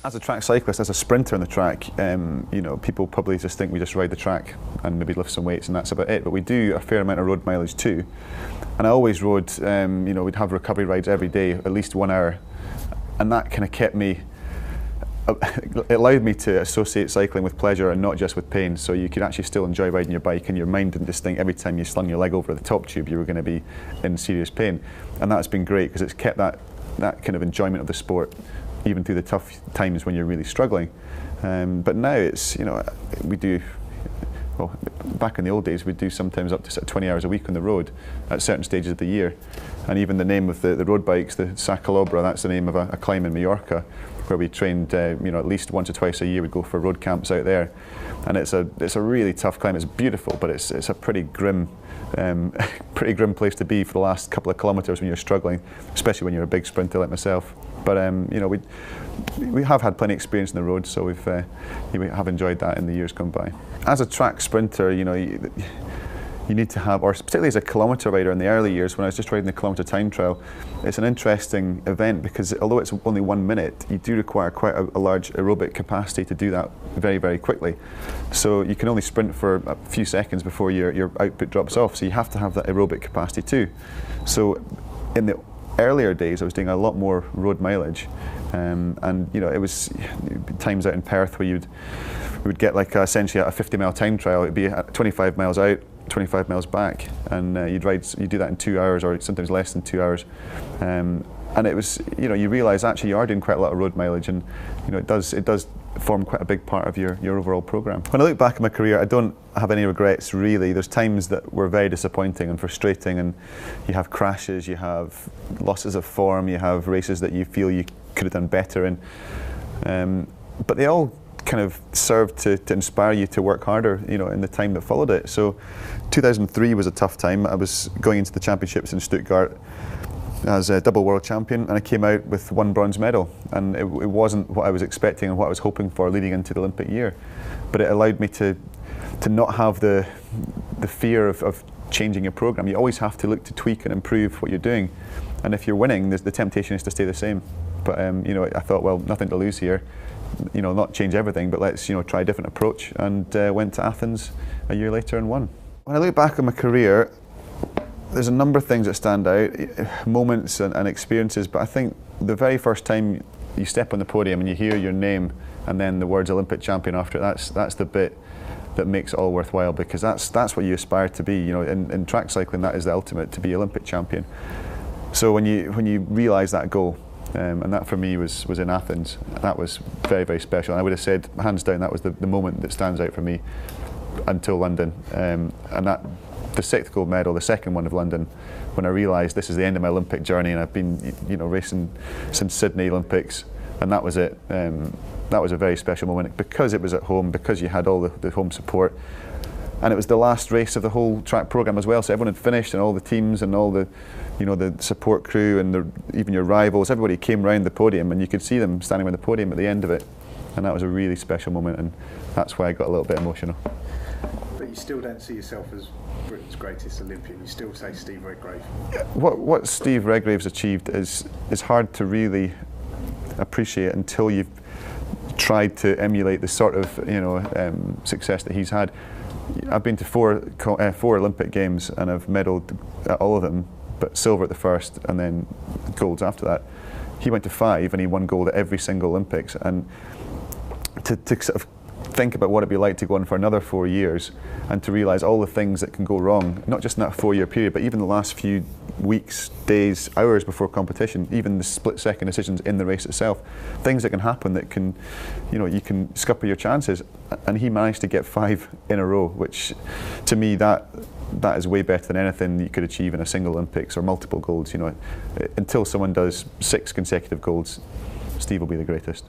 As a track cyclist, as a sprinter on the track, you know, people probably just think we just ride the track and maybe lift some weights and that's about it. But we do a fair amount of road mileage too. And I always rode, you know, we'd have recovery rides every day, at least 1 hour. And that kind of kept me, it allowed me to associate cycling with pleasure and not just with pain. So you could actually still enjoy riding your bike, and your mind didn't just think every time you slung your leg over the top tube you were going to be in serious pain. And that's been great because it's kept that kind of enjoyment of the sport even through the tough times when you're really struggling. But now it's, you know, we do, well, back in the old days we'd do sometimes up to sort of 20 hours a week on the road at certain stages of the year. And even the name of the road bikes, the Sacalobra, that's the name of a climb in Mallorca where we trained, you know, at least once or twice a year we'd go for road camps out there. And it's a really tough climb. It's beautiful, but it's a pretty grim place to be for the last couple of kilometres when you're struggling, especially when you're a big sprinter like myself. But you know, we have had plenty of experience on the road, so we have enjoyed that in the years gone by. As a track sprinter, you know, you need to have, or particularly as a kilometre rider in the early years when I was just riding the kilometre time trial, it's an interesting event because although it's only 1 minute, you do require quite a large aerobic capacity to do that very, very quickly. So you can only sprint for a few seconds before your output drops off, so you have to have that aerobic capacity too. So in the earlier days I was doing a lot more road mileage, and you know, it was times out in Perth where we would get like essentially a 50-mile time trial. It'd be 25 miles out, 25 miles back, and you'd do that in 2 hours or sometimes less than 2 hours. And it was, you know, you realise actually you are doing quite a lot of road mileage, and you know, it does form quite a big part of your overall programme. When I look back at my career, I don't have any regrets really. There's times that were very disappointing and frustrating, and you have crashes, you have losses of form, you have races that you feel you could have done better in. But they all kind of served to inspire you to work harder, you know, in the time that followed it. So 2003 was a tough time. I was going into the championships in Stuttgart as a double world champion, and I came out with 1 bronze medal, and it wasn't what I was expecting and what I was hoping for leading into the Olympic year. But it allowed me to not have the fear of changing your programme. You always have to look to tweak and improve what you're doing, and if you're winning, the temptation is to stay the same. But you know, I thought, well, nothing to lose here. You know, not change everything, but let's, you know, try a different approach, and went to Athens a year later and won. When I look back on my career, there's a number of things that stand out, moments and experiences, but I think the very first time you step on the podium and you hear your name and then the words Olympic champion after it, that's the bit that makes it all worthwhile, because that's what you aspire to be. You know, in track cycling, that is the ultimate, to be Olympic champion. So when you realise that goal, and that for me was in Athens, that was very, very special. And I would have said, hands down, that was the moment that stands out for me until London. And that, the 6th gold medal, the second one of London, when I realised this is the end of my Olympic journey, and I've been, you know, racing since Sydney Olympics, and that was it. That was a very special moment because it was at home, because you had all the home support, and it was the last race of the whole track programme as well. So everyone had finished, and all the teams and all the, you know, the support crew and even your rivals, everybody came round the podium, and you could see them standing on the podium at the end of it, and that was a really special moment, and that's why I got a little bit emotional. But you still don't see yourself as Britain's greatest Olympian. You still say Steve Redgrave. What Steve Redgrave's achieved is hard to really appreciate until you've tried to emulate the sort of, you know, success that he's had. I've been to four Olympic Games, and I've medalled at all of them, but silver at the first and then golds after that. He went to 5 and he won gold at every single Olympics, and to sort of think about what it'd be like to go on for another 4 years and to realise all the things that can go wrong, not just in that 4-year period, but even the last few weeks, days, hours before competition, even the split-second decisions in the race itself, things that can happen that can, you know, you can scupper your chances. And he managed to get 5 in a row, which to me that is way better than anything you could achieve in a single Olympics or multiple golds. You know, until someone does 6 consecutive golds, Steve will be the greatest.